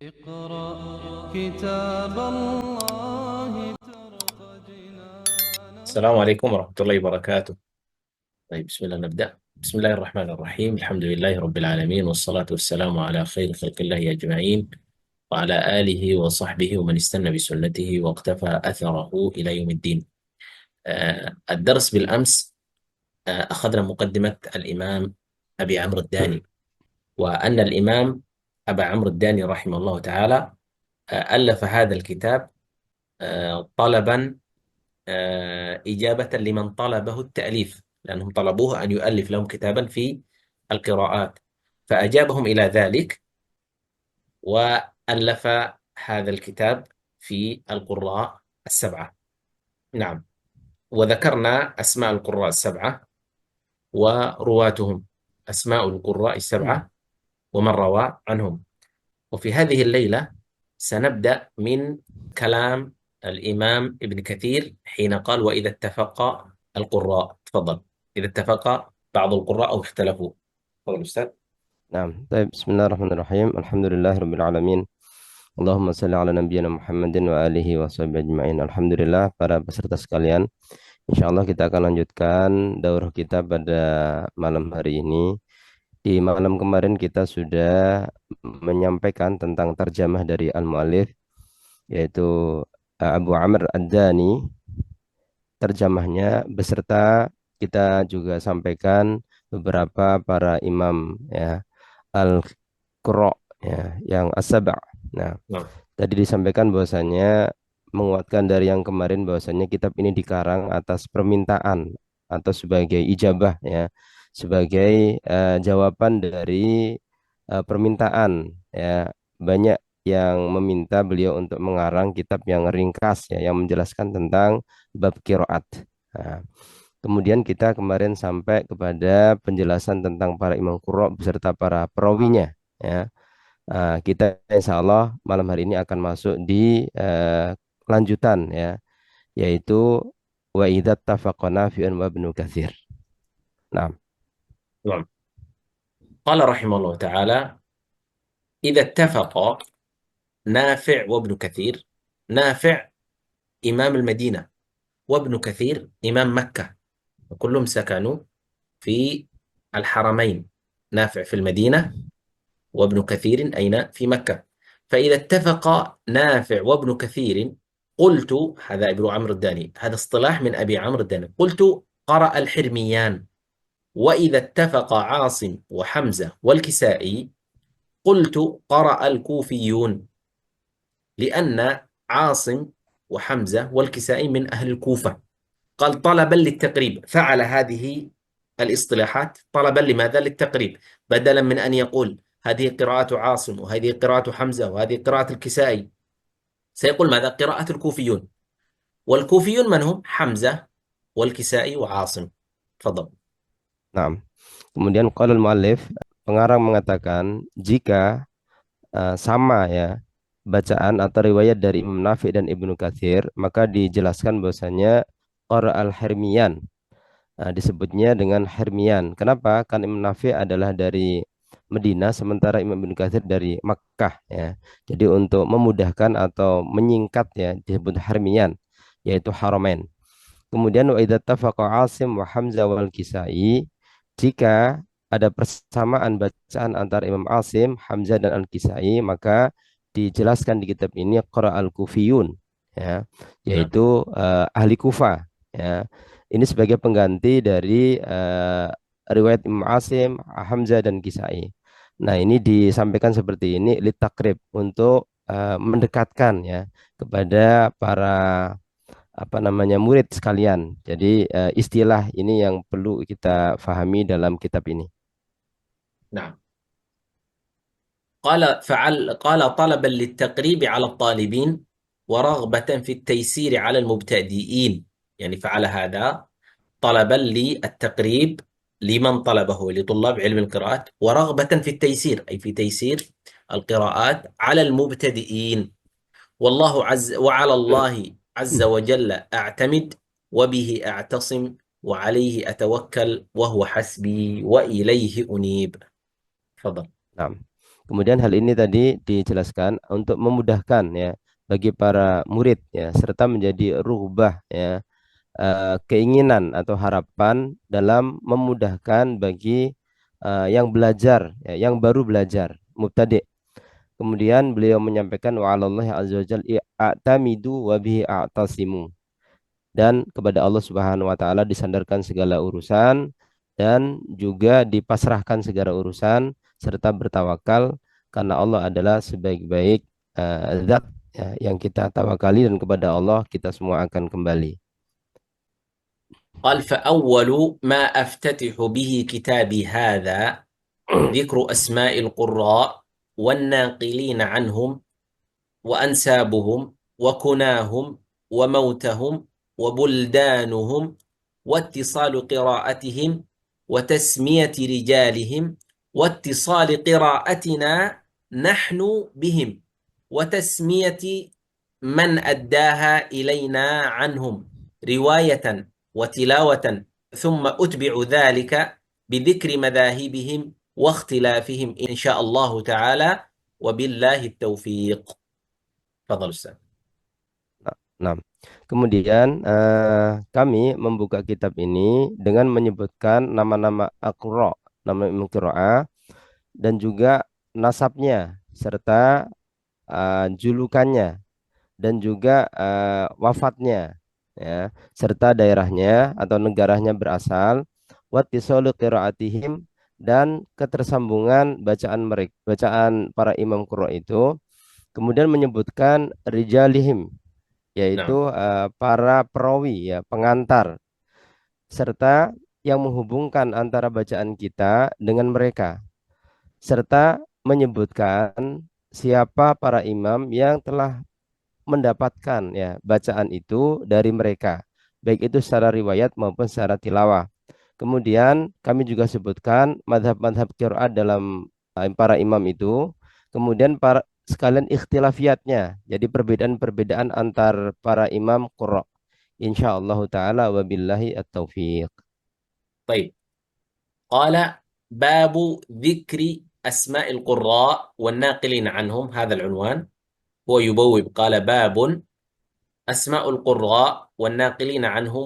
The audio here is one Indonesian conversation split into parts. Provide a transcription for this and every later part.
اقرأ كتاب الله ترق جنانا. السلام عليكم ورحمة الله وبركاته. طيب، بسم الله نبدأ. بسم الله الرحمن الرحيم. الحمد لله رب العالمين، والصلاة والسلام على خير خلق الله أجمعين، وعلى آله وصحبه ومن استنى بسنته واقتفى أثره إلى يوم الدين. الدرس بالأمس أخذنا مقدمة الإمام أبي عمرو الداني، وأن الإمام أبا عمرو الداني رحمه الله تعالى ألف هذا الكتاب طلبا إجابة لمن طلبه التأليف، لأنهم طلبوه أن يؤلف لهم كتابا في القراءات، فأجابهم إلى ذلك وألف هذا الكتاب في القراء السبعة. نعم، وذكرنا أسماء القراء السبعة ورواتهم، أسماء القراء السبعة ومن روى عنهم. وفي هذه الليلة سنبدأ من كلام الإمام ابن كثير حين قال: وإذا اتفق القراء. تفضل. إذا اتفق بعض القراء أو اختلفوا. تفضل أستاذ. نعم، طيب، بسم الله الرحمن الرحيم. الحمد لله رب العالمين. Allahumma salli ala nabiyyina Muhammadin wa alihi wa sahbihi ajma'in. Alhamdulillah, para peserta sekalian. Insya Allah kita akan lanjutkan daurah kita pada malam hari ini. Di malam kemarin kita sudah menyampaikan tentang tarjamah dari al-mu'allif, yaitu Abu Amr Ad-Dani, terjemahnya, beserta kita juga sampaikan beberapa para imam, ya, al-Qurra, ya, yang as-sab'. Nah, Nah, tadi disampaikan bahwasanya, menguatkan dari yang kemarin, bahwasanya kitab ini dikarang atas permintaan atau sebagai ijabah, ya, sebagai jawaban dari permintaan, ya. Banyak yang meminta beliau untuk mengarang kitab yang ringkas, ya, yang menjelaskan tentang bab qiraat. Nah, kemudian kita kemarin sampai kepada penjelasan tentang para imam qurra beserta para perawinya, ya. Kita insya Allah malam hari ini akan masuk di lanjutan, ya, yaitu wa idza tafaqana fi anwa ibnu katsir. Nah, نعم. قال رحمه الله تعالى: إذا اتفق نافع وابن كثير. نافع إمام المدينة، وابن كثير إمام مكة، وكلهم سكنوا في الحرمين. نافع في المدينة، وابن كثير أين؟ في مكة. فإذا اتفق نافع وابن كثير، قلت، هذا ابن عمرو الداني، هذا اصطلاح من أبي عمرو الداني، قلت: قرأ الحرميان. وإذا اتفق عاصم وحمزة والكسائي، قلت: قرأ الكوفيون، لأن عاصم وحمزة والكسائي من أهل الكوفة. قال طلبا للتقريب، فعل هذه الاصطلاحات طلبا لماذا؟ للتقريب، بدلا من أن يقول هذه قراءة عاصم وهذه قراءة حمزة وهذه قراءة الكسائي، سيقول ماذا؟ قراءة الكوفيون. والكوفيون من هم؟ حمزة والكسائي وعاصم. تفضل. nah. Kemudian qala al-muallif, pengarang mengatakan, jika sama, ya, bacaan atau riwayat dari Imam Nafi' dan Ibnu Katsir, maka dijelaskan bahwasanya qara al-Hirmiyan, disebutnya dengan Hirmiyan. Kenapa? Kan Imam Nafi' adalah dari Medina, sementara Imam Ibnu Katsir dari Makkah, ya. Jadi untuk memudahkan atau menyingkat, ya, disebut Hirmiyan, yaitu Haramain. Kemudian wa idza tafaqa Asim wa Hamzah wal Kisai, jika ada persamaan bacaan antara Imam Asim, Hamzah dan Al-Kisai, maka dijelaskan di kitab ini qara al-Kufiyun, ya, نعم. yaitu ahli Kufah, ya. Ini sebagai pengganti dari riwayat Imam Asim, Hamzah dan Kisai. Nah, ini disampaikan seperti ini litakrib, untuk mendekatkan, ya, kepada para, apa namanya, murid sekalian. Jadi istilah ini yang perlu kita fahami dalam kitab ini. نعم. قال طلبا للتقريب على الطالبين ورغبة في التيسير على المبتدئين. يعني فعل هذا طلبا للتقريب لمن طلبه، لطلاب علم القراءات، ورغبة في التيسير، أي في تيسير القراءات على المبتدئين. والله وعلى الله عز وجل أعتمد، وبه أعتصم، وعليه أتوكل، وهو حسبي وإليه أنيب. تفضل. Nah, Kemudian hal ini tadi dijelaskan untuk memudahkan ya bagi para murid ya serta menjadi ruhbah ya, keinginan atau harapan dalam memudahkan bagi yang belajar ya, yang baru belajar mubtadi'. Kemudian beliau menyampaikan wa 'alallahi azza wajal i'tamidu wa bihi a'tasimu, dan kepada Allah Subhanahu wa taala disandarkan segala urusan dan juga dipasrahkan segala urusan serta bertawakal karena Allah adalah sebaik-baik zat ya, yang kita tawakali, dan kepada Allah kita semua akan kembali. قال فأول ما أفتتح به كتابي هذا ذكر أسماء القراء والناقلين عنهم وأنسابهم وكناهم وموتهم وبلدانهم واتصال قراءتهم وتسمية رجالهم واتصال قراءتنا نحن بهم وتسمية من أداها إلينا عنهم رواية وتلاوة ثم أتبع ذلك بذكر مذاهبهم واختلافهم إن شاء الله تعالى وبالله التوفيق. Fadhal Ustaz. Nah, kemudian kami membuka kitab ini dengan menyebutkan nama-nama Aqra, nama Imam Qira'ah, dan juga nasabnya serta julukannya dan juga wafatnya ya, serta daerahnya atau negaranya berasal, wattisalu qiraatihim, dan ketersambungan bacaan mereka, bacaan para imam qurra itu. Kemudian menyebutkan rijalihim, Nah, yaitu para perawi ya, pengantar, serta yang menghubungkan antara bacaan kita dengan mereka, serta menyebutkan siapa para imam yang telah mendapatkan ya bacaan itu dari mereka, baik itu secara riwayat maupun secara tilawah. Kemudian kami juga sebutkan madhab-madhab qiraat dalam para imam itu, kemudian para sekalian ikhtilafiyatnya, jadi perbedaan-perbedaan antar para imam qurra. Insyaallah taala wabillahi at-taufiq. طيب قال باب ذكر أسماء القراء والناقلين عنهم هذا العنوان هو يبوب قال باب أسماء القراء والناقلين عنهم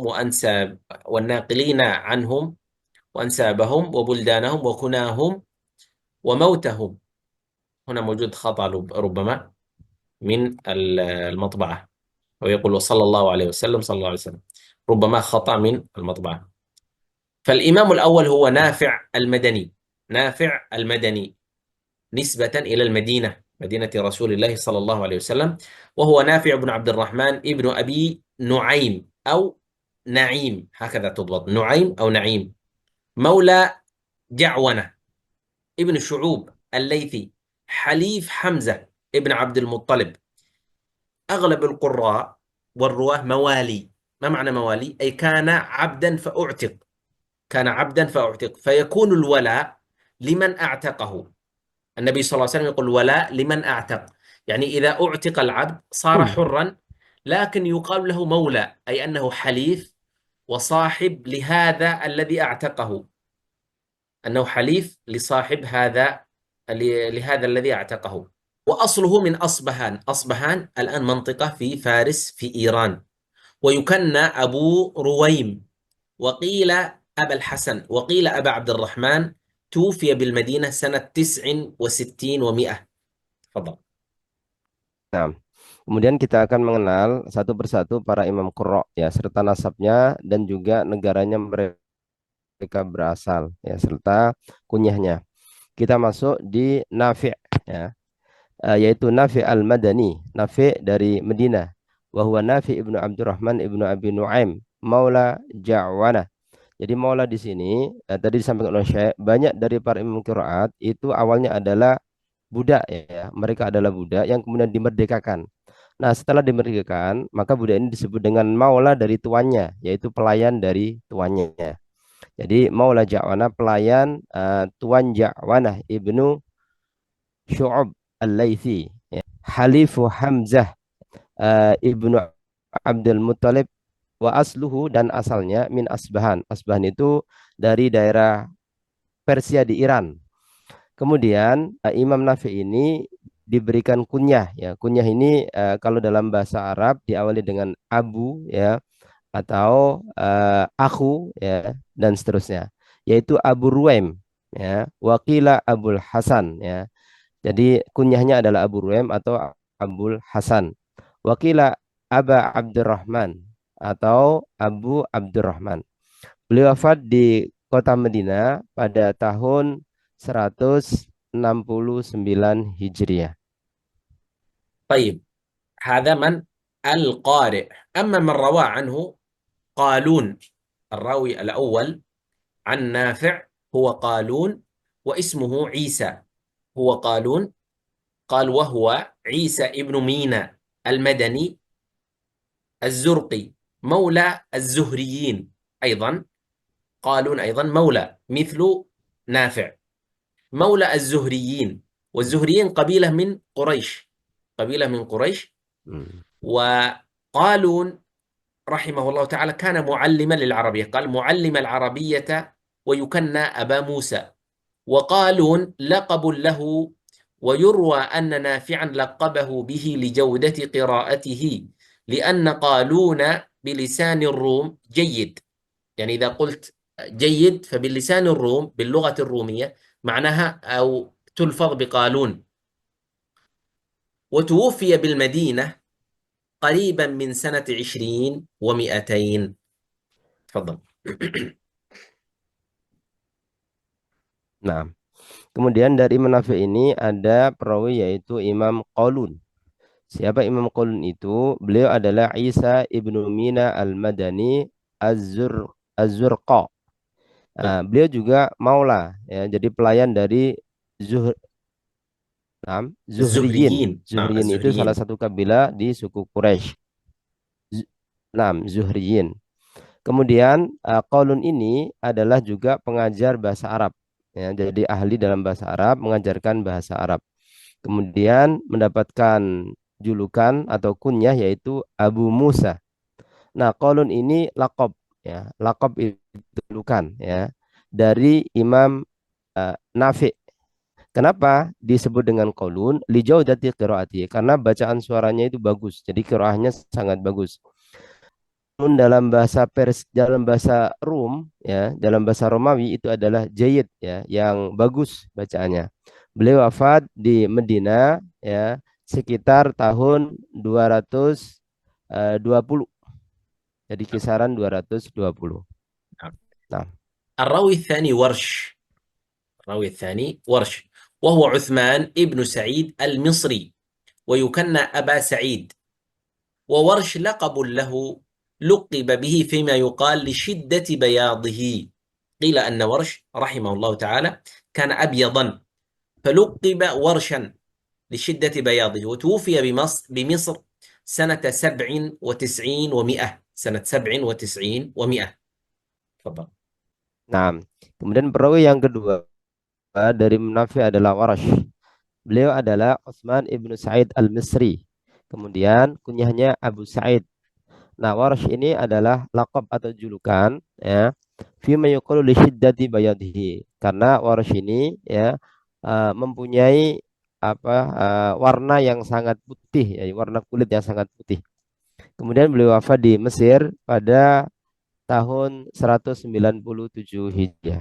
والناقلين عنهم وأنسابهم وبلدانهم وكناهم وموتهم. هنا موجود خطأ ربما من المطبعة، ويقول صلى الله عليه وسلم صلى الله عليه وسلم، ربما خطأ من المطبعة. فالإمام الأول هو نافع المدني، نافع المدني نسبة إلى المدينة، مدينة رسول الله صلى الله عليه وسلم، وهو نافع بن عبد الرحمن ابن أبي نعيم أو نعيم، هكذا تضبط، نعيم أو نعيم، مولى جعونة ابن شعوب الليثي، حليف حمزة ابن عبد المطلب. أغلب القراء والرواه موالي. ما معنى موالي؟ أي كان عبدا فأعتق، كان عبدا فأعتق، فيكون الولاء لمن أعتقه. النبي صلى الله عليه وسلم يقول ولاء لمن أعتق، يعني إذا أعتق العبد صار حرا، لكن يقال له مولى، أي أنه حليف وصاحب لهذا الذي أعتقه، أنه حليف لصاحب هذا لهذا الذي أعتقه. وأصله من أصبهان، أصبهان الآن منطقة في فارس في إيران، ويكنى أبو رويم، وقيل أبا الحسن، وقيل أبا عبد الرحمن، توفي بالمدينة سنة 69 و100. تفضل. Nah, kemudian kita akan mengenal satu persatu para imam qurra ya, serta nasabnya dan juga negaranya mereka berasal ya, serta kunyahnya. Kita masuk di Nafi' ya, yaitu Nafi' al-Madani, Nafi' dari Madinah, wa huwa Nafi' ibnu Abdurrahman ibnu Abi Nuaim, Maula Ja'wana. Jadi Maula di sini tadi disampaikan oleh Syekh, banyak dari para imam qiraat itu awalnya adalah budak ya, mereka adalah budak yang kemudian dimerdekakan. Nah, setelah dimerdekakan, maka budak ini disebut dengan maula dari tuannya, yaitu pelayan dari tuannya. Jadi Maula Ja'wana, pelayan Tuan Ja'wana ibnu Syu'ab al-Laythi ya. Halifu Hamzah ibnu Abdul Muttalib, wa asluhu, dan asalnya min Asbahan. Asbahan itu dari daerah Persia di Iran. Kemudian Imam Nafi ini diberikan kunyah ya. Kunyah ini kalau dalam bahasa Arab diawali dengan abu ya atau aku ya dan seterusnya. Yaitu Abu Ruwaim ya, wakila Abul Hasan ya. Jadi kunyahnya adalah Abu Ruwaim atau Abul Hasan. Wakila Aba Abdurrahman atau Abu Abdurrahman. Beliau wafat di kota Medina pada tahun 169 Hijriah. طيب هذا من القارئ. أما من روى عنه قالون، الراوي الأول عن نافع هو قالون واسمه عيسى. هو قالون، قال وهو عيسى ابن مينا المدني الزرقي مولى الزهريين. أيضا قالون أيضا مولى مثل نافع، مولى الزهريين، والزهريين قبيلة من قريش، قبيلة من قريش. وقالون رحمه الله تعالى كان معلما للعربية، قال معلم العربية ويكنى أبا موسى. وقالون لقب له، ويروى أن نافعا لقبه به لجودة قراءته، لأن قالون بلسان الروم جيد. يعني إذا قلت جيد فباللسان الروم باللغة الرومية معناها أو تلفظ بقالون. وتوفي بالمدينة قريبا من سنة 20 و200. تفضل. Nah, kemudian dari Imam Nafi ini ada perawi yaitu Imam Qalun. Siapa Imam Qalun itu? Beliau adalah Isa ibnu Mina al-Madani Az-Zurqa. Beliau juga maula ya, jadi pelayan dari Zuhr Zuhriyin. الزهريين. Zuhriyin itu salah الزهريين. satu kabilah di suku Quraisy. Z- Zuhriyin. Kemudian Qalun ini adalah juga pengajar bahasa Arab. Ya, jadi ahli dalam bahasa Arab, mengajarkan bahasa Arab. Kemudian mendapatkan julukan atau kunyah yaitu Abu Musa. Nah, Qalun ini lakob ya, lakob itu julukan ya dari Imam Nafi. Kenapa disebut dengan Qalun? Li jaudati qiraati, karena bacaan suaranya itu bagus. Jadi qiraahnya sangat bagus. Dalam bahasa dalam bahasa Rum ya, dalam bahasa Romawi itu adalah Jayyid ya, yang bagus bacaannya. Beliau wafat di Medina ya sekitar tahun 220. Jadi kisaran 220. Nah, الراوي الثاني ورش. الراوي الثاني ورش، وهو عثمان ابن سعيد المصري ويكنى أبا سعيد. وورش لقب له لقب به فيما يقال لشدة بياضه. قيل أن ورش رحمه الله تعالى كان أبيضا فلقب ورشا لشدة بياضه. وتوفي بمصر سنة 97 و100. سنة 97 و100. تفضل. nah, kemudian perawi yang kedua dari Nafi adalah Warash. Beliau adalah Utsman ibnu Sa'id al-Misri. Kemudian kunyahnya Abu Sa'id. Nah, Warash ini adalah lakop atau julukan ya. Fima yuqalu li syiddati bayadhihi. Karena Warash ini ya mempunyai warna yang sangat putih ya, warna kulit yang sangat putih. Kemudian beliau wafat di Mesir pada tahun 197 Hijriah.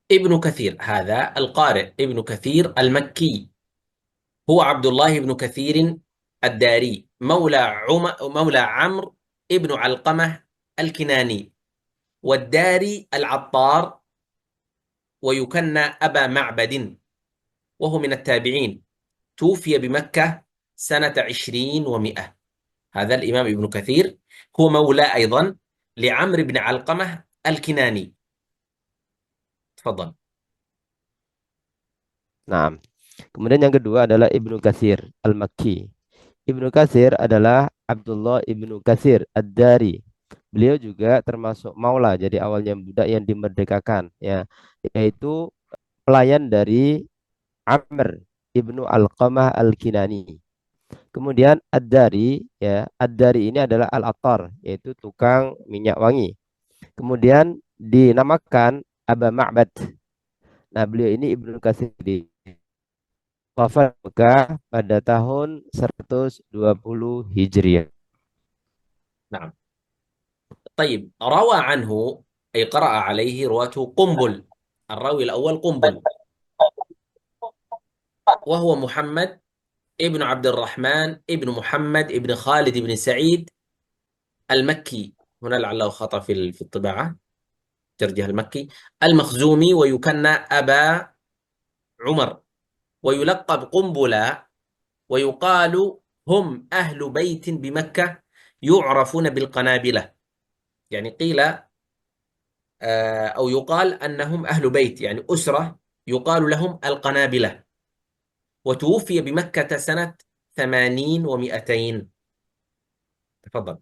ابن كثير هذا القارئ ابن كثير المكي هو عبد الله بن كثير الداري مولى عمرو ابن علقمة الكناني، والداري العطار، ويكنى أبا معبد، وهو من التابعين. توفي بمكة سنة 20 و100. هذا الإمام ابن كثير هو مولى أيضا لعمرو بن علقمة الكناني. تفضل. Nah, kemudian yang kedua adalah Ibnu Katsir Al-Makki. Ibnu Katsir adalah Abdullah Ibnu Katsir Ad-Dari. Beliau juga termasuk maula, jadi awalnya budak yang dimerdekakan ya, yaitu pelayan dari Amr Ibnu Alqamah Al-Kinani. Kemudian Ad-Dari ya, Ad-Dari ini adalah Al-Attar, yaitu tukang minyak wangi. Kemudian dinamakan Aba Ma'bad. Nah, beliau ini Ibnu Katsir wafat Mekah pada tahun 120 Hijriah. نعم. طيب روى عنه أي قرأ عليه رواته قنبل. الراوي الأول قنبل، وهو محمد ابن عبد الرحمن ابن محمد ابن خالد ابن سعيد المكي. هنا لعله خطأ في الطباعة، ترجمة المكي المخزومي، ويكنى أبا عمر، ويلقب قنبلة، ويقال هم أهل بيت بمكة يعرفون بالقنابلة. يعني قيل أو يقال أنهم أهل بيت، يعني أسرة يقال لهم القنابلة. وتوفي بمكة سنة 80 و200. تفضل.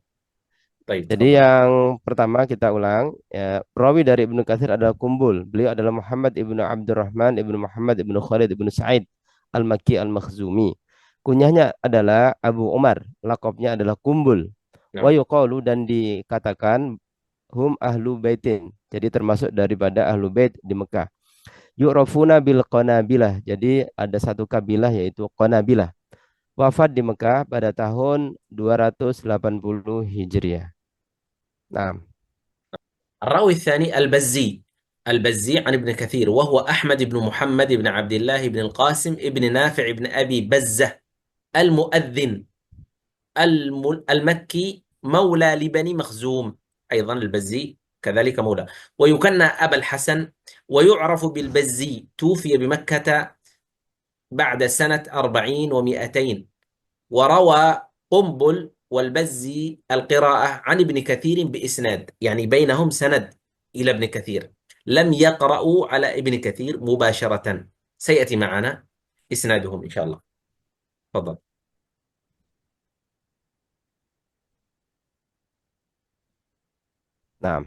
طيب Jadi تفضل. yang pertama kita ulang ya, perawi dari Ibnu Katsir adalah Kumbul. Beliau adalah Muhammad ibnu Abdurrahman ibnu Muhammad ibnu Khalid ibnu Sa'id Al-Makki Al-Makhzumi. Kunyahnya adalah Abu Umar, lakopnya adalah Kumbul. Wa نعم. yuqalu dan dikatakan hum ahlu baitin. Jadi termasuk daripada ahlu bait di Mekah. Yu'rafuna bil Qanabilah. Jadi ada satu kabilah yaitu Qanabilah. Wafat di Mekah pada tahun 280 Hijriah. Nah, الراوي الثاني البزي. البزي عن ابن كثير، وهو أحمد بن محمد بن عبد الله بن القاسم ابن نافع بن أبي بزة المؤذن المكي، مولى لبني مخزوم. أيضا البزي كذلك مولى، ويكنى أبا الحسن، ويعرف بالبزي. توفي بمكة بعد سنة 40 و200. وروى قنبل والبزي القراءة عن ابن كثير بإسناد، يعني بينهم سند إلى ابن كثير، لم يقرأوا على ابن كثير مباشرة. سيأتي معنا إسنادهم إن شاء الله. تفضل. nah.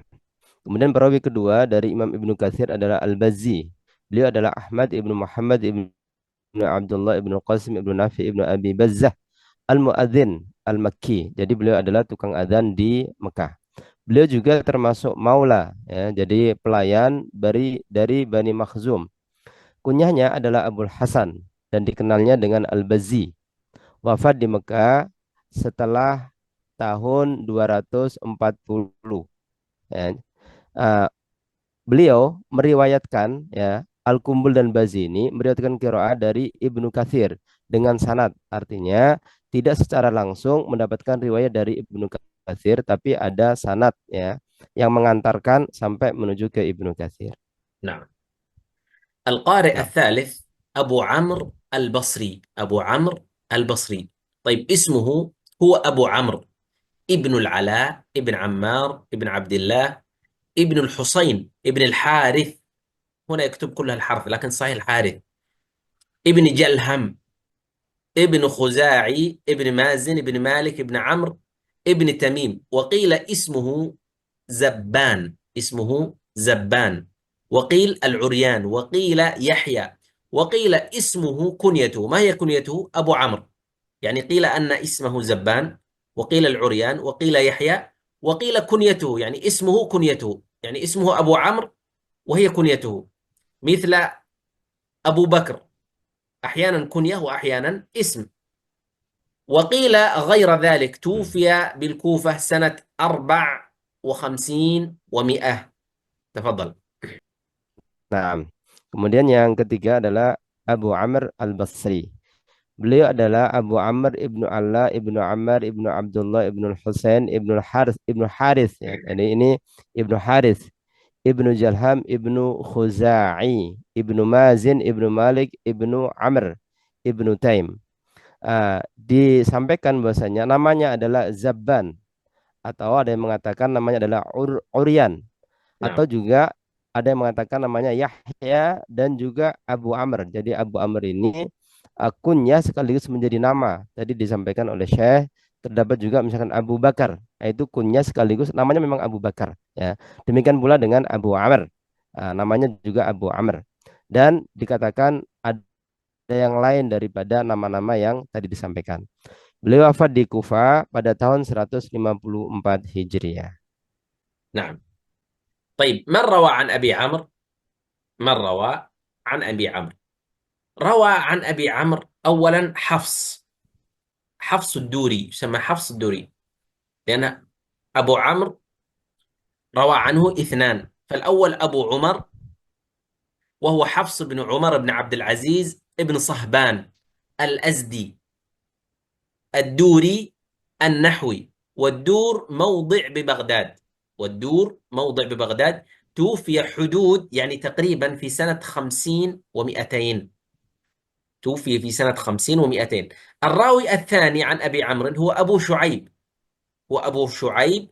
Kemudian perawi kedua dari Imam Ibnu Katsir adalah Al-Bazzi. Beliau adalah Ahmad ibnu Muhammad ibnu Abdullah ibnu Qasim ibnu Nafi ibnu Abi Bazzah Al-Muadzin Al-Makki. Jadi beliau adalah tukang adzan di Mekah. Beliau juga termasuk maula, ya, jadi pelayan dari Bani Makhzum. Kunyahnya adalah Abul Hasan dan dikenalnya dengan Al-Bazzi. Wafat di Mekah setelah tahun 240. Ya. Ah, beliau meriwayatkan ya Al-Kumbul dan Bazi ini meriwayatkan qiraah dari Ibnu Katsir dengan sanad, artinya tidak secara langsung mendapatkan riwayat dari Ibnu Katsir tapi ada sanad ya yang mengantarkan sampai menuju ke Ibnu Katsir. نعم. القارئ Nah, الثالث أبو عمرو البصري. أبو عمرو البصري. طيب اسمه هو أبو عمرو ابن العلاء ابن عمار ابن عبد الله ابن الحسين ابن الحارث. هنا يكتب كلها الحرف لكن صحيح الحارث. ابن جلهم ابن خزاعي ابن مازن ابن مالك ابن عمرو ابن تميم. وقيل اسمه زبان، اسمه زبان، وقيل العريان، وقيل يحيى، وقيل اسمه كنيته. ما هي كنيته؟ أبو عمرو. يعني قيل أن اسمه زبان، وقيل العريان، وقيل يحيى، وقيل كنيته يعني اسمه كنيته، يعني اسمه أبو عمرو وهي كنيته، مثل أبو بكر أحيانا كنية وأحيانا اسم. وقيل غير ذلك. توفي بالكوفة سنة 54 و100. تفضل. nah. Kemudian yang ketiga adalah Abu Amr Al-Basri. Beliau adalah Abu Amr ibnu Allah ibnu Ammar ibnu Abdullah ibnu Husain ibnu Haris ya. Jadi ini ibnu Haris ibnu Jalham ibnu Khuzai ibnu Mazin ibnu Malik ibnu Amr ibnu Taim. Disampaikan bahwasanya namanya adalah Zabban atau ada yang mengatakan namanya adalah Uryan atau نعم. juga ada yang mengatakan namanya Yahya dan juga Abu Amr. Jadi Abu Amr ini kunyah sekaligus menjadi nama. Tadi disampaikan oleh Syekh terdapat juga misalkan Abu Bakar. Nah, itu kunyah sekaligus namanya memang Abu Bakar ya. Demikian pula dengan Abu Amr. Namanya juga Abu Amr. Dan dikatakan ada yang lain daripada nama-nama yang tadi disampaikan. Beliau wafat di Kufa pada tahun 154 Hijriah. نعم. طيب من روى عن أبي عمرو؟ من روى عن أبي عمرو. روى عن أبي عمرو أولا حفص الدوري، يسمى حفص الدوري، لأن أبو عمرو روى عنه اثنان، فالأول أبو عمر وهو حفص بن عمر بن عبد العزيز ابن صهبان الأزدي الدوري النحوي، والدور موضع ببغداد، والدور موضع ببغداد. توفي حدود يعني تقريبا في سنة 50 و200، توفي في سنة 50 و200. الراوي الثاني عن أبي عمرو هو أبو شعيب، وأبو شعيب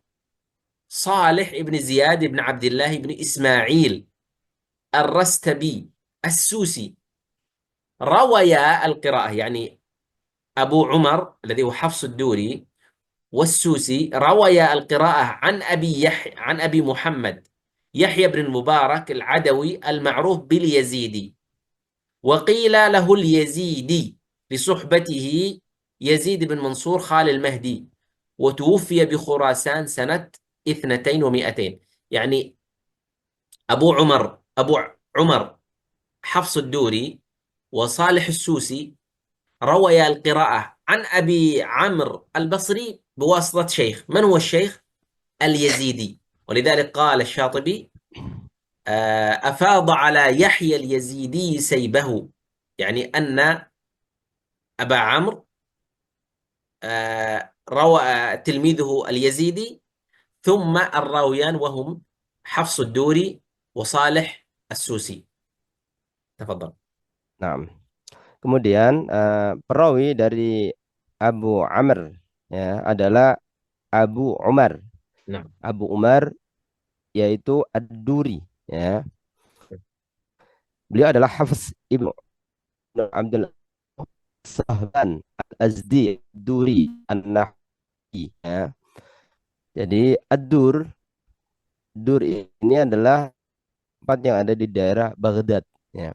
صالح بن زياد بن عبد الله بن إسماعيل الرستبي السوسي، رويا القراءة، يعني أبو عمر الذي هو حفص الدوري والسوسي رويا القراءة عن أبي محمد يحيى بن المبارك العدوي المعروف باليزيدي، وقيل له اليزيدي لصحبته يزيد بن منصور خال المهدي، وتوفي بخراسان سنة 200 و200. يعني أبو عمر حفص الدوري وصالح السوسي روي القراءة عن أبي عمرو البصري بواسطة شيخ. من هو الشيخ؟ اليزيدي. ولذلك قال الشاطبي أفاض على يحيى اليزيدي سيبه، يعني أن أبا عمرو روى تلميذه اليزيدي، ثم الراويان وهم حفص الدوري وصالح السوسي. تفضل. Nah, kemudian perawi dari Abu Amr ya adalah Abu Umar. نعم. Abu Umar yaitu Ad-Duri ya. Beliau adalah Hafiz Ibnu Abdul Sahban Al-Azdi Duri An-Nahwi ya. Jadi Dur ini adalah tempat yang ada di daerah Baghdad ya.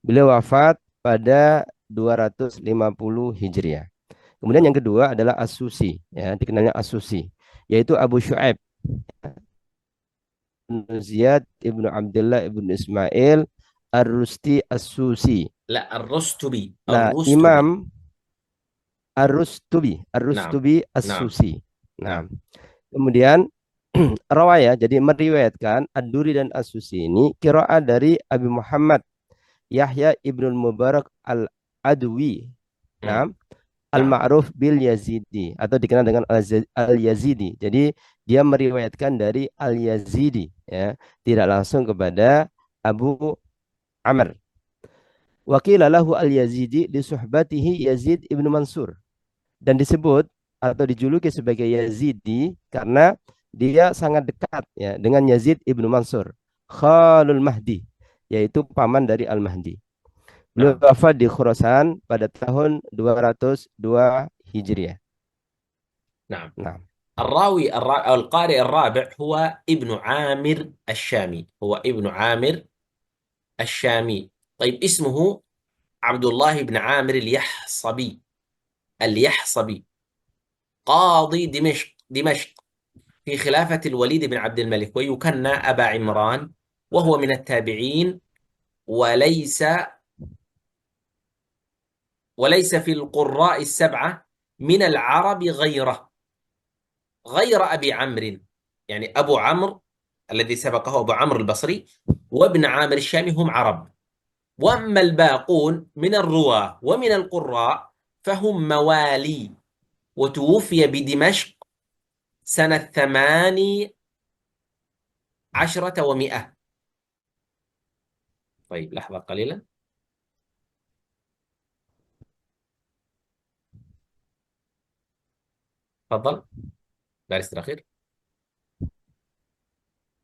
Beliau wafat pada 250 Hijriah. Kemudian yang kedua adalah As-Susi ya, dikenalnya As-Susi, yaitu Abu Syuaib Ziyad ibnu Abdullah ibnu Ismail Ar-Rusti As-Susi. لا، الرستبي Nah, الرستبي. Imam Ar-Rustubi نعم. Ar-Rustubi نعم. As-Susi. Nah, نعم. kemudian rawaya jadi meriwayatkan Ad-Duri dan As-Susi ini qiraah dari Abi Muhammad Yahya ibnul Mubarak Al-Adwi. Nah, نعم. Al-Ma'ruf bil Yazidi atau dikenal dengan Al-Yazidi. Jadi dia meriwayatkan dari Al-Yazidi ya, tidak langsung kepada Abu Amr. Wakila lahu Al-Yazidi li suhbatihi Yazid ibnu Mansur, dan disebut atau dijuluki sebagai Yazidi karena dia sangat dekat ya dengan Yazid ibnu Mansur, Khalul Mahdi, yaitu paman dari Al-Mahdi. Beliau نعم. wafat di Khurasan pada tahun 202 Hijriah. نعم. Nah, أو القارئ الرابع هو ابن عامر الشامي، هو ابن عامر الشامي. طيب، اسمه عبد الله بن عامر اليحصبي قاضي دمشق في خلافة الوليد بن عبد الملك، ويكنى أبا عمران، وهو من التابعين، وليس في القراء السبعة من العرب غير أبي عمرو، يعني أبو عمرو الذي سبقه أبو عمرو البصري وابن عامر الشامي هم عرب، وأما الباقون من الرواة ومن القراء فهم موالي، وتوفي بدمشق سنة 18 و100. طيب، لحظة قليلة. تفضل، باريس الأخير.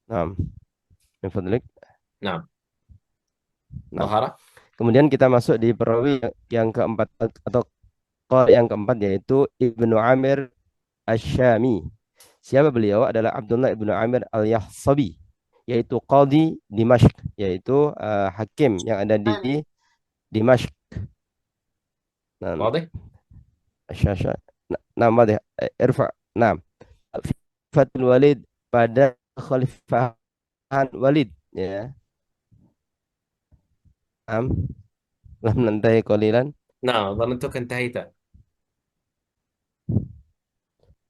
nah, min fadlik. نعم. Nah, ظهر. kemudian kita masuk di perawi yang keempat atau qari yang keempat, yaitu Ibnu Amir Asy-Syami. Siapa beliau? Adalah Abdullah ibnu Amir Al-Yahsabi, yaitu qadi Dimashq, yaitu hakim yang ada di Dimashq. Nah, واضح. Syasha. Nah, madih, irfa. Nah, Fatul Walid pada Khalifahan Walid ya. Am, lam nantahi qalilan. Nah, ظننتك انتهيت.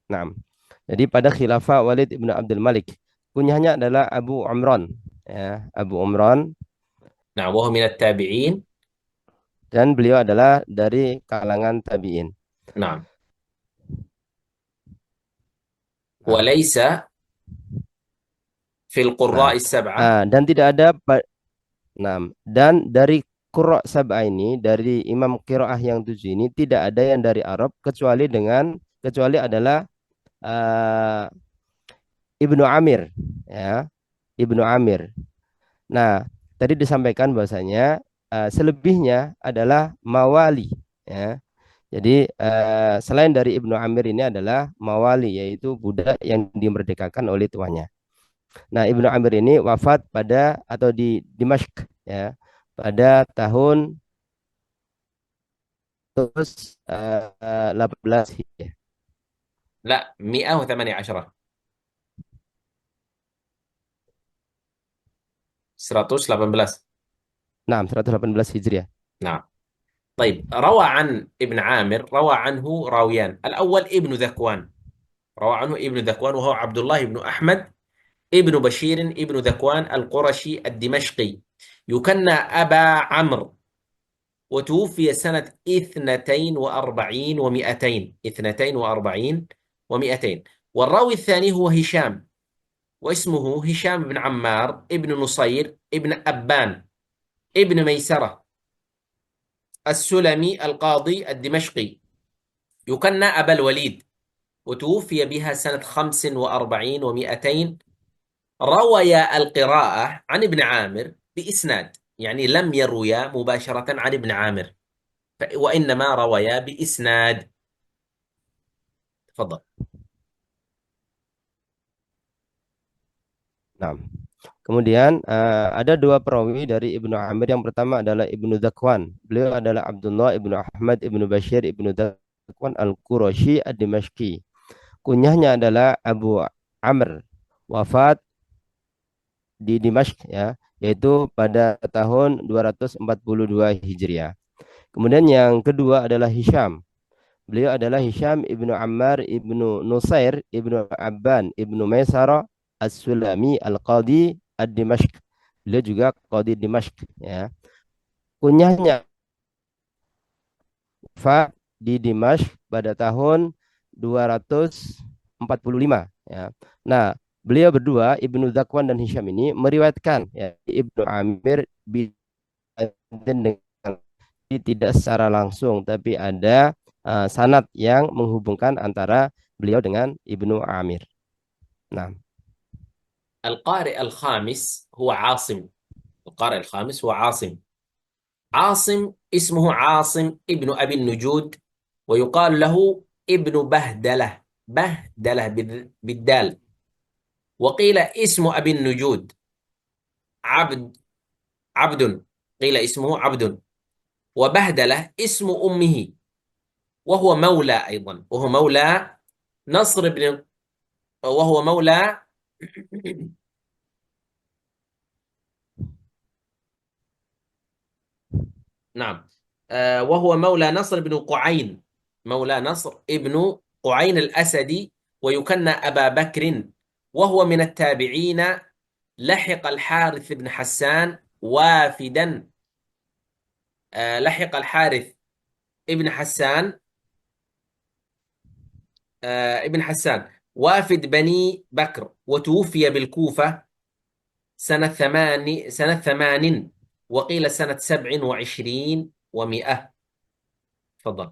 Nah, jadi pada khilafah Walid ibnu Abdul Malik, kunyahnya adalah Abu Umran, ya, Abu Umran, نعم، وهو من التابعين. dan beliau adalah dari kalangan tabi'in. نعم. Nah, وليس في nah, القراء السبعة. dan tidak ada nah, dan dari Qurra Sab'ah ini, dari imam qiraah yang 7 ini tidak ada yang dari Arab kecuali adalah eh, Ibnu Amir, ya, Ibnu Amir. Nah, tadi disampaikan bahwasanya selebihnya adalah mawali, ya. Jadi selain dari Ibnu Amir ini adalah mawali, yaitu budak yang dimerdekakan oleh tuannya. Nah, Ibnu Amir ini wafat pada atau di Dimashq, ya, pada tahun terus 18 Hijriah. لا، 118. 118. Nah, 118 Hijriah. نعم. طيب، روى عن ابن عامر، روى عنه راويان. الأول ابن ذكوان، روى عنه ابن ذكوان وهو عبد الله بن أحمد ابن بشير ابن ذكوان القرشي الدمشقي، يكنى أبا عمرو، وتوفي سنة 42 و200. 42 و200. والراوي الثاني هو هشام، واسمه هشام بن عمار ابن نصير ابن أبان ابن ميسرة السلمي القاضي الدمشقي، يكنى أبا الوليد، وتوفي بها سنة 45 و200. روي القراءة عن ابن عامر بإسناد، يعني لم يرويا مباشرة عن ابن عامر، وإنما رويا بإسناد. تفضل. Nah, kemudian ada dua perawi dari Ibnu Amir. Yang pertama adalah Ibnu Zakwan. Beliau adalah Abdullah Ibnu Ahmad Ibnu Bashir Ibnu Zakwan Al-Qurashi Ad-Dimashqi. Kunyahnya adalah Abu Amr, wafat di Dimashq, ya, yaitu pada tahun 242 Hijriah. Kemudian yang kedua adalah Hisham. Beliau adalah Hisham Ibnu Ammar Ibnu Nusair Ibnu Abban Ibnu Maisarah As-Sulami Al-Qadi Ad-Dimashq. Beliau juga Qadi Dimashq, ya. Kunyahnya wafat di Dimashq pada tahun 245, ya. Nah, beliau berdua Ibnu Zakwan dan Hisham ini meriwayatkan, ya, Ibnu Amir dengan tidak secara langsung, tapi ada sanad yang menghubungkan antara beliau dengan Ibnu Amir. Nah, القارئ الخامس هو عاصم. القارئ الخامس هو عاصم. عاصم اسمه عاصم ابن أبي النجود، ويقال له ابن بهدلة. بهدلة بالدال. وقيل اسم أبي النجود عبد. عبد. قيل اسمه عبد. وبهدلة اسم أمه، وهو مولى أيضا، وهو مولى نصر بن، وهو مولى نعم، وهو مولى نصر بن قعين، مولى نصر ابن قعين الأسدي، ويكنى أبا بكر، وهو من التابعين. لحق الحارث بن حسان وافدا. لحق الحارث ابن حسان ابن حسان وافد بني بكر، وتوفي بالكوفة سنة 8، وقيل سنة 27 و100. تفضل.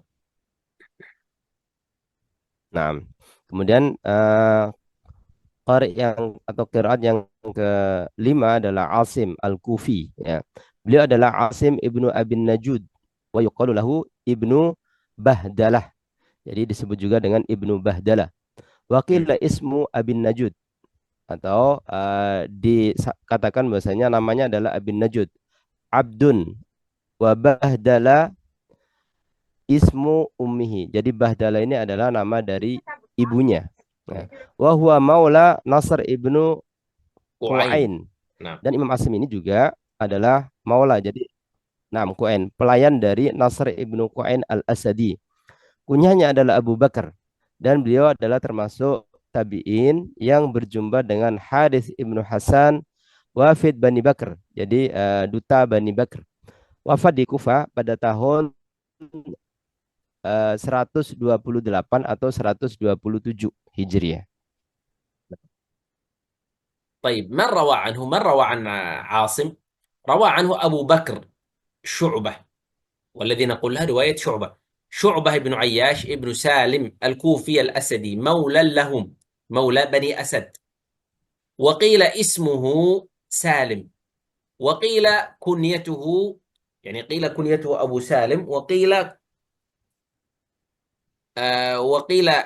nah. Kemudian qari yang atau qiraat yang kelima adalah Asim Al-Kufi, ya. Beliau adalah Asim Ibnu Abin Najud wa yuqalu lahu Ibnu Bahdalah. Jadi disebut juga dengan Ibnu Bahdalah. Wakil ismu Abin Najud, atau dikatakan bahasanya namanya adalah Abin Najud. Abdun wa Bahdala ismu ummihi. Jadi Bahdala ini adalah nama dari ibunya. Nah, wa huwa maula Nasr ibnu قعين. Qu'ain. نعم. Dan Imam Asim ini juga adalah maula. Jadi Qu'ain, pelayan dari Nasr ibnu Qu'ain al-Asadi. Kunyahnya adalah Abu Bakar dan beliau adalah termasuk tabi'in yang berjumpa dengan Harith ibnu Hasan wafid Bani Bakar. Jadi duta Bani Bakar. Wafat di Kufah pada tahun 128 atau 127 Hijriah. طيب من روى عنه؟ من روى عن عاصم؟ روى عنه أبو بكر شعبة، والذي نقول لها رواية شعبة. شعبة بن عياش ابن سالم الكوفي الأسدي، مولى لهم، مولى بني أسد. وقيل اسمه سالم، وقيل كنيته، يعني قيل كنيته أبو سالم، وقيل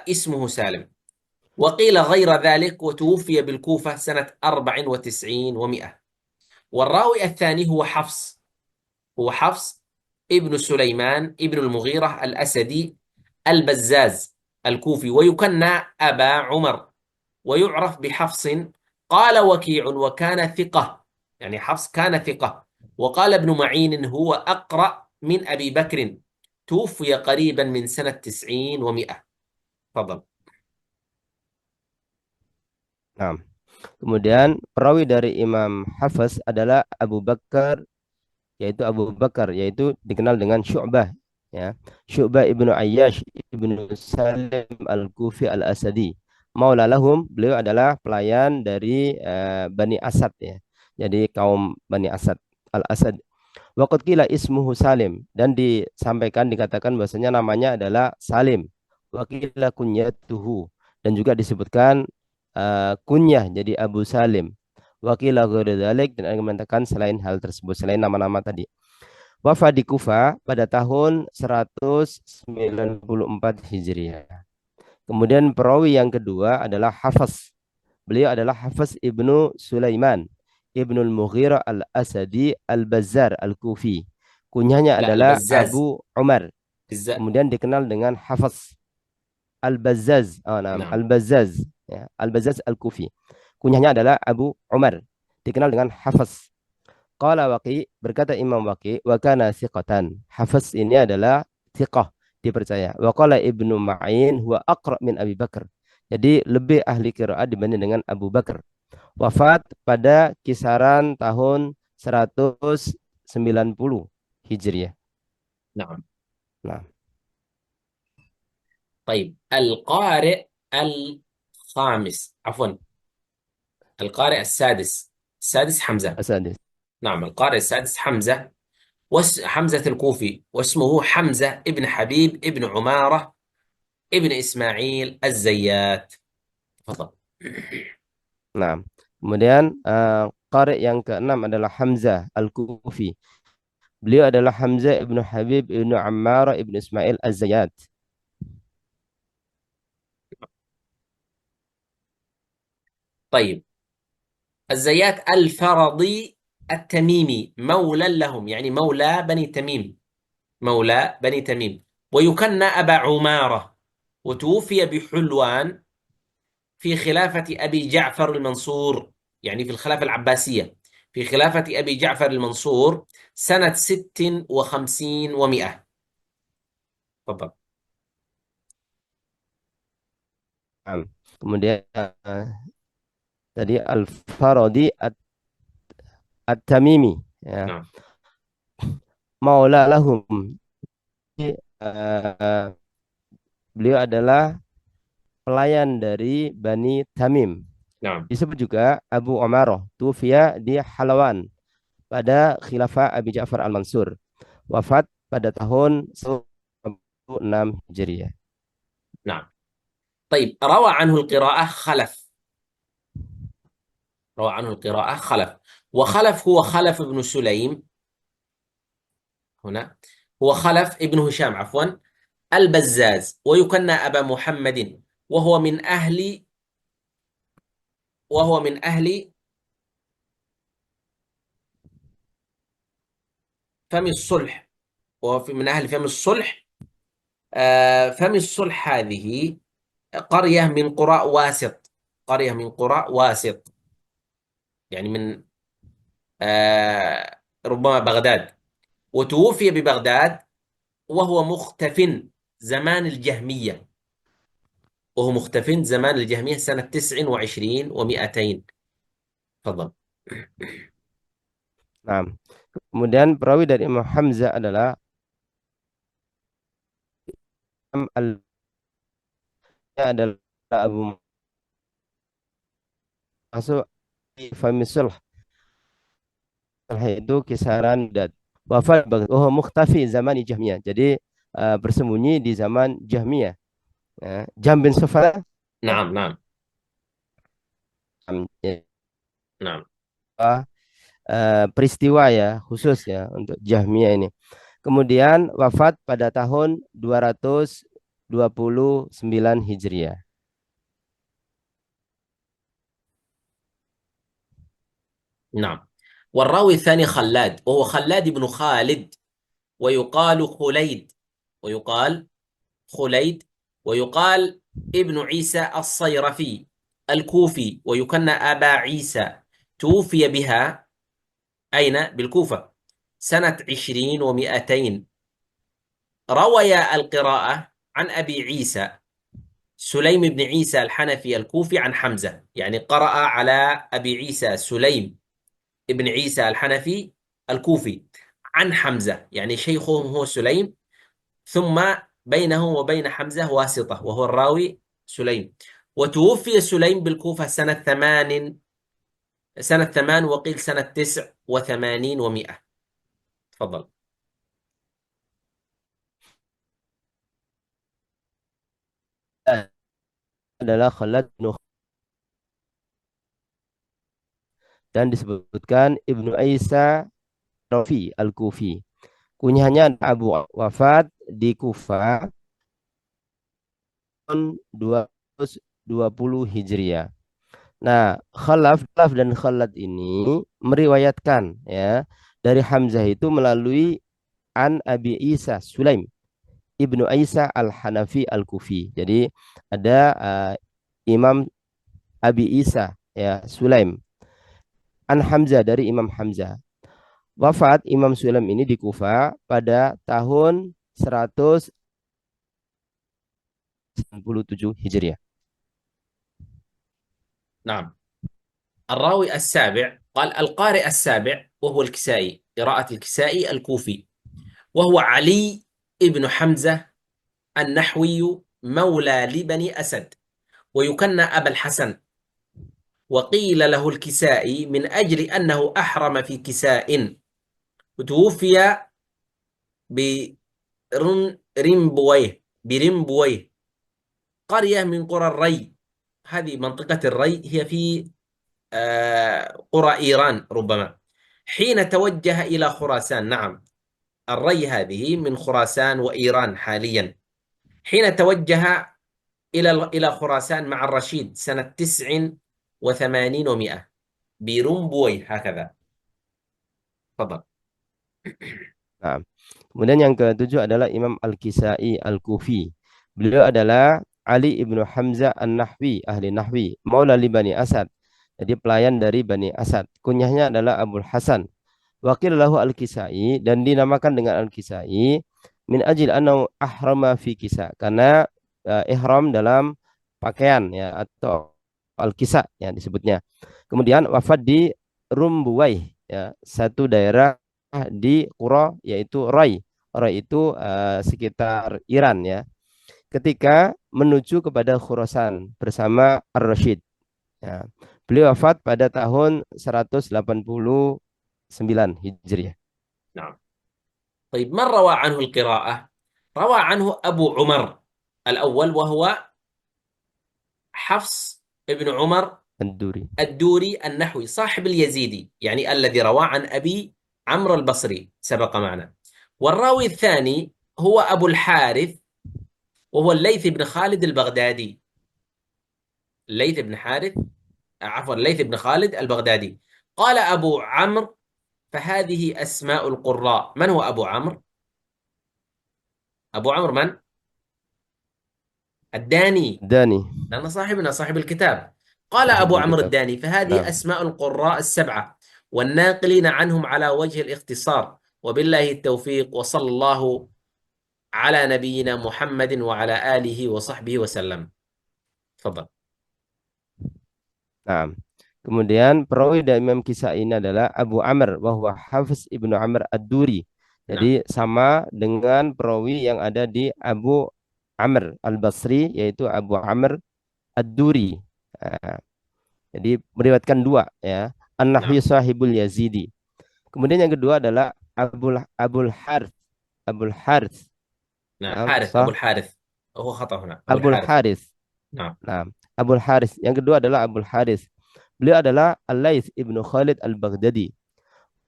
اسمه سالم، وقيل غير ذلك، وتوفي بالكوفة سنة 94 و100. والراوي الثاني هو حفص ابن سليمان ابن المغيرة الأسدي البزاز الكوفي، ويكنى أبا عمر، ويعرف بحفص. قال وكيع وكان ثقة، يعني حفص كان ثقة. وقال ابن معين هو أقرأ من أبي بكر، توفي قريبا من سنة 90 و100. تفضل. Nah, kemudian perawi dari Imam Hafiz adalah Abu Bakar, yaitu dikenal dengan Syu'bah, ya. Syu'bah ibnu Ayyash ibnu Salim al-Kufi al-Asadi. Maula lahum, beliau adalah pelayan dari Bani Asad, ya. Jadi kaum Bani Asad al-Asad. Waqad qila ismuhu Salim, dan dikatakan bahwasanya namanya adalah Salim. Wa qila kunyatuhu, dan juga disebutkan kunyah jadi Abu Salim. Wakila dzalik, dan ada mengatakan selain hal tersebut, selain nama-nama tadi. Wafat di Kufa pada tahun 194 Hijriah. Kemudian perawi yang kedua adalah Hafs. Beliau adalah Hafs ibnu Sulaiman ibnu al-Mughirah al-Asadi al-Bazzar al-Kufi. Kunyahnya لا، adalah البزاز. Abu Umar. الز... Kemudian dikenal dengan Hafs al-Bazzaz. نعم. Al-Bazzaz, ya. Al-Bazzaz al-Kufi. Kunyahnya adalah Abu Umar. Dikenal dengan Hafs. Qala Waqi, berkata Imam Waqi, wa kana thiqatan. Hafiz ini adalah thiqah, dipercaya. Wa qala Ibnu Ma'in huwa aqra min Abi Bakar. Jadi lebih ahli qiraat dibanding dengan Abu Bakar. Wafat pada kisaran tahun 190 Hijriah. نعم. Nah, طيب القارئ الخامس، عفوا القارئ السادس حمزة. asadis. نعم، القارئ السادس حمزة، حمزة الكوفي، واسمه حمزة ابن حبيب ابن عمارة ابن إسماعيل الزيات. تفضل. Nah, kemudian qari yang keenam adalah Hamzah Al-Kufi. Beliau adalah Hamzah ibnu Habib ibnu Ammar ibnu Ismail Az-Zayyat. طيب الزيات الفرضي التميمي، مولى لهم، يعني مولى بني تميم، مولى بني تميم. ويكنى أبا عمارة، وتوفي بحلوان في خلافة أبي جعفر المنصور، يعني في الخلافة العباسية، في خلافة أبي جعفر المنصور سنة 56 و100. تفضل. Nah, kemudian tadi Al-Faradi At-Tamimi, ya. نعم. Maula lahum. Eh, beliau adalah pelayan dari Bani Tamim. نعم. Disebut juga Abu Umarah, tufiya di Halawan pada khilafah Abi Ja'far Al-Mansur. Wafat pada tahun 16 Hijriah. نعم. طيب روى عنه القراءة خلف، روى عنه القراءة خلف، وخلف هو خلف بن سليم، هنا هو خلف ابن هشام، عفوا، البزاز، ويكنى أبا محمد، وهو من أهل فم الصلح، من أهل فم الصلح. فم الصلح هذه قرية من قرى واسط، قرية من قرى واسط، يعني من ربما بغداد. وتوفي ببغداد وهو مختف زمان الجهمية، وهو مختف زمان الجهمية سنة 29 و200. تفضل. Nah, kemudian perawi dari Imam Hamzah adalah Imam adalah Abu Masuk Famisul itu kisaran dan wafat oh mukhtafi zaman Jahmiyah. Jadi bersembunyi di zaman Jahmiyah. Ya, Jam bin Safwan نعم نعم ya, نعم peristiwa ya khusus ya untuk Jahmiyah ini. Kemudian wafat pada tahun 229 Hijriah. نعم. والراوي الثاني خلاد، وهو خلاد بن خالد، ويقال خليد، ويقال خليد، ويقال ابن عيسى الصيرفي الكوفي، ويكنى أبا عيسى. توفي بها أين؟ بالكوفة سنة 20 و200. روي القراءة عن أبي عيسى سليم بن عيسى الحنفي الكوفي عن حمزة، يعني قرأ على أبي عيسى سليم بن عيسى الحنفي الكوفي عن حمزة، يعني شيخهم هو سليم، ثم بينه وبين حمزة واسطة وهو الراوي سليم. وتوفي سليم بالكوفة سنة 8 وقيل سنة 89 و100. تفضل. Adalah Khalad bin dan disebutkan Ibnu Isa Rafi Al-Kufi. Kunyahnya Abu wafat di Kufah tahun 220 Hijriah. Nah, Khalaf dan Khalad ini meriwayatkan ya dari Hamzah itu melalui an Abi Isa Sulaim Ibnu Isa Al-Hanafi Al-Kufi. Jadi ada Imam Abi Isa ya Sulaim an Hamzah dari Imam Hamzah. Wafat Imam Sulaim ini di Kufa pada tahun 197 Hijriah. نعم. الراوي السابع قال القارئ السابع وهو الكسائي، قراءة الكسائي الكوفي، وهو علي ابن حمزة النحوي مولى لبني أسد، ويكنى أبا الحسن، وقيل له الكسائي من أجل أنه أحرم في كساء، وتوفي برمبويه قرية من قرى الري. هذه منطقة الري هي في قرى إيران ربما، حين توجه إلى خراسان. نعم، الري هذه من خراسان وإيران حاليا. حين توجه إلى خراسان مع الرشيد سنة 89 و100 برمبوي هكذا. تفضل. Nah, kemudian yang ketujuh adalah Imam Al-Kisai Al-Kufi. Beliau adalah Ali ibnu Hamzah An-Nahwi, ahli Nahwi, Maula li Bani Asad. Jadi pelayan dari Bani Asad. Kunyahnya adalah Abul Hasan. Wakil lahu Al-Kisai dan dinamakan dengan Al-Kisai min ajil anau ahrama fi kisa karena ihram dalam pakaian ya atau Al-Kisa ya disebutnya. Kemudian wafat di Rumbuwai ya, satu daerah di Qura yaitu Rai. Rai itu sekitar Iran ya. Ketika menuju kepada Khurasan bersama Ar-Rasyid. Ya. Beliau wafat pada tahun 189 Hijriah. نعم. طيب، من روى عنه القراءة؟ روى عنه أبو عمر الأول، وهو حفص ابن عمر Ad-Duri. الدوري النحوي صاحب اليزيدي، يعني الذي روى عن أبي عمرو البصري سبق معنا. والراوي الثاني هو أبو الحارث، وهو الليث بن خالد البغدادي. الليث بن حارث، عفوا، الليث بن خالد البغدادي. قال أبو عمرو فهذه أسماء القراء. من هو أبو عمرو؟ أبو عمرو من؟ الداني، Dani. لأن صاحبنا صاحب الكتاب. قال Sahib أبو عمرو kitab. الداني فهذه Nah, أسماء القراء السبعة والناقلين عنهم على وجه الاختصار، وبالله التوفيق، وصلى الله على نبينا محمد وعلى آله وصحبه وسلم. تفضل. Nah, kemudian perawi dari Imam Kisai ini adalah Abu Amr bahwa Hafiz Ibnu Amr Ad-Duri. نعم Jadi sama dengan perawi yang ada di Abu Amr Al-Basri yaitu Abu Amr Ad-Duri. Nah, jadi meriwayatkan dua ya. An-Nahwi نعم Sahibul Yazidi. Kemudian yang kedua adalah Abul Harith. Abul Harith. نعم Nah, حارث، أبو sah الحارث. هو خطأ هنا، أبو Abul الحارث. Harith. نعم Nah, Abul Harith. Yang kedua adalah Abul Harith. Beliau adalah Al-Laits Ibnu Khalid Al-Baghdadi.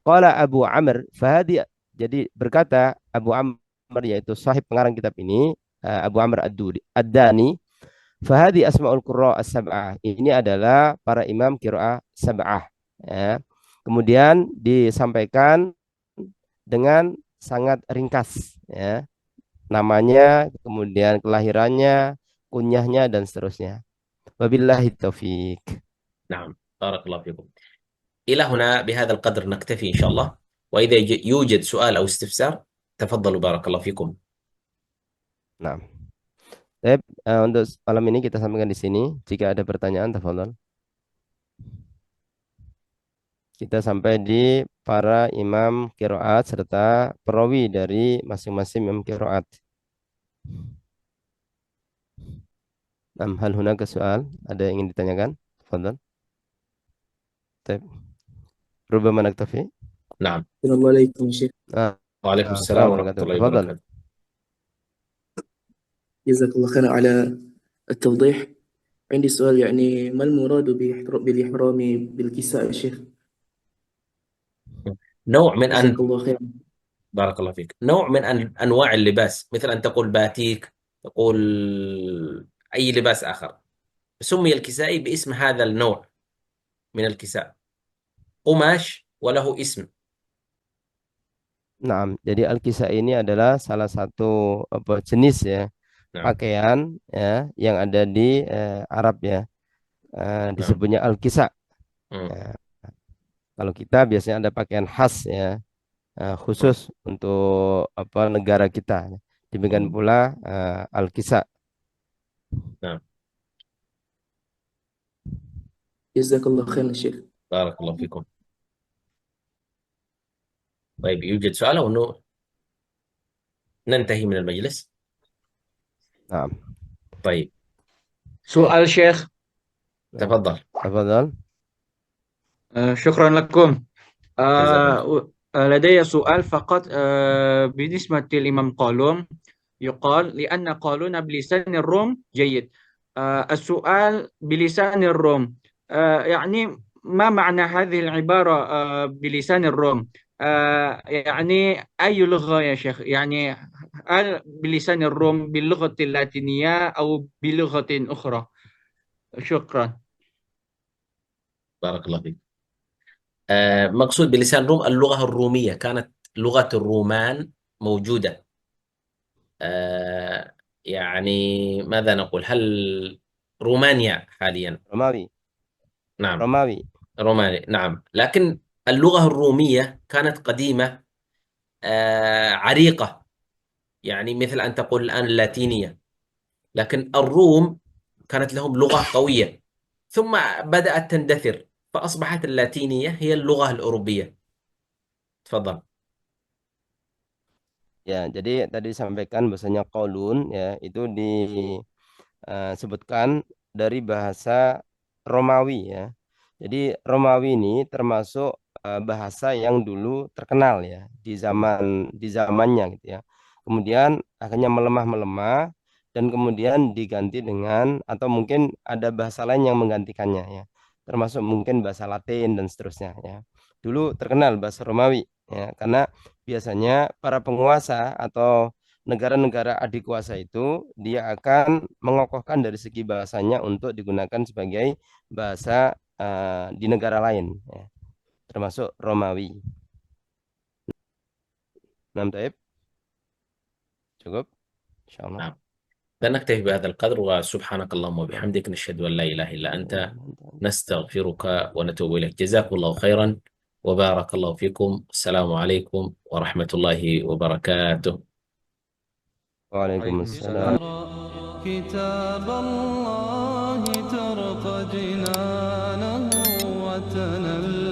Qala Abu Amr fahadi, jadi berkata Abu Amr yaitu sahib pengarang kitab ini, Abu Amr Ad-Dani, fahadi asmaul qurra as-sab'ah. Ini adalah para imam qiraah sab'ah ya. Kemudian disampaikan dengan sangat ringkas ya. Namanya, kemudian kelahirannya, kunyahnya dan seterusnya. Wabillahi taufik. نعم بارك الله فيكم. إلى هنا بهذا القدر نكتفي إن شاء الله، وإذا يوجد سؤال أو استفسار تفضلوا بارك الله فيكم. Nah, Baik, untuk malam ini kita sampaikan di sini. Jika ada pertanyaan, tafadhol. Kita sampai di para imam qiraat serta perawi dari masing-masing imam qiraat. Hal hunaka soal, ada yang ingin ditanyakan? Tafadhol. Baik. Rubama naktafi. نعم. السلام عليكم يا شيخ. وعليكم السلام Assalamualaikum ورحمة الله warahmatullahi wabarakatuh. وبركاته. جزاك الله خيرا على التوضيح. عندي سؤال، يعني ما المراد بالإحرام بالكساء يا شيخ؟ نوع من جزاك أن الله خيرا. بارك الله فيك، نوع من أنواع اللباس، مثل أن تقول باتيك، تقول أي لباس آخر. سمي الكسائي باسم هذا النوع من الكساء، قماش وله اسم. Nah, jadi al-kisah ini adalah salah satu jenis ya نعم pakaian ya yang ada di Arab ya. نعم Disebutnya al-kisah. مم. Ya. Kalau kita biasanya ada pakaian khas ya, مم. khusus untuk negara kita. Demikian مم. pula al-kisah. نعم جزاك الله خيرا يا شيخ. بارك الله فيكم. طيب يوجد سؤال أو أنه ننتهي من المجلس؟ Nah, طيب سؤال شيخ. تفضل. tafadhol. شكرا لكم. جزاك الله. لدي سؤال فقط بالنسبة للإمام قالون. يقال لأن قالون بلسان الروم جيد. السؤال بلسان الروم، يعني ما معنى هذه العبارة بلسان الروم؟ يعني أي لغة يا شيخ؟ يعني هل بلسان الروم باللغة اللاتينية أو بلغة أخرى؟ شكرا. بارك الله فيك. مقصود بلسان الروم اللغة الرومية، كانت لغة الرومان موجودة. يعني ماذا نقول، هل رومانيا حاليا؟ Romawi. نعم Romawi. روماني، نعم. لكن اللغة الرومية كانت قديمة، عريقة، يعني مثل أن تقول الآن اللاتينية. لكن الروم كانت لهم لغة قوية، ثم بدأت تندثر، فأصبحت اللاتينية هي اللغة الأوروبية. تفضل. Ya, jadi tadi disampaikan bahasanya qaulun ya itu disebutkan dari bahasa Romawi ya. Jadi Romawi ini termasuk bahasa yang dulu terkenal ya di zamannya gitu ya. Kemudian akhirnya melemah dan kemudian diganti dengan atau mungkin ada bahasa lain yang menggantikannya ya. Termasuk mungkin bahasa Latin dan seterusnya ya. Dulu terkenal bahasa Romawi ya karena biasanya para penguasa atau negara-negara adik kuasa itu dia akan mengokohkan dari segi bahasanya untuk digunakan sebagai bahasa di negara lain ya, termasuk Romawi. Nah, Taib. Cukup insyaallah. نعم. فنكتفي بهذا القدر، وسبحانك اللهم وبحمدك نشهد أن لا إله إلا أنت نستغفرك ونتوب إليك. جزاكم الله خيرا وبارك الله فيكم. السلام عليكم ورحمة الله وبركاته. Waalaikumsalam. اقرأ كتاب الله ترق جنانه وتنل